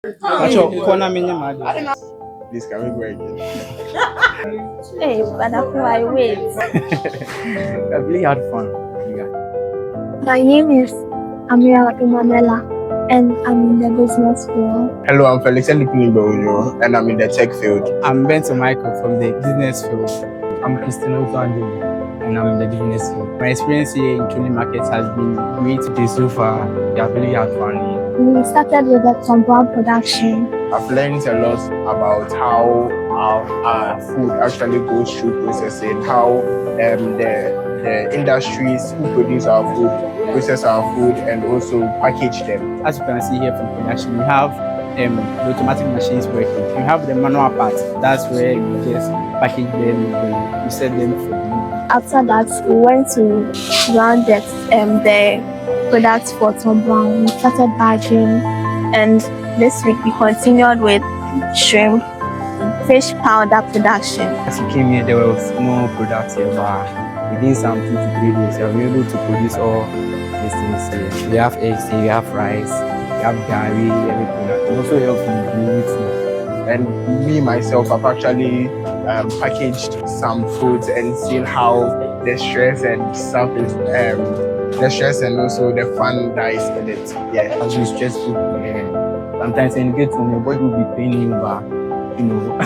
Please, can we go again? Hey, but I wait. I really had fun. Yeah. My name is Emmanuella, and I'm in the business field. Hello, I'm Felix and I'm in the tech field. I'm Bentil from the business field. I'm Angelo, and I'm in the business field. My experience here in TROLLEY markets has been great today so far. We have really had fun here. We started with the compound production. I've learned a lot about how our food actually goes through processing, how the industries who produce our food process our food and also package them. As you can see here from production, we have the automatic machines working. You have the manual part. That's where you just package them, you set them for you. After that, we went to ground the products for compound. We started bagging, and this week we continued with shrimp, fish powder production. As you came here, there was more products here, but within some 2 to 3 days, you are able to produce all these things here. We have eggs here, we have rice, we have gari, everything. It also helps in delivery too. And me myself, I've actually packaged some foods and seen how the stress and stuff is, the stress and also the fun that is in it. Yeah, it has been stressful. Sometimes when you get home, your body will be paining you, but you know.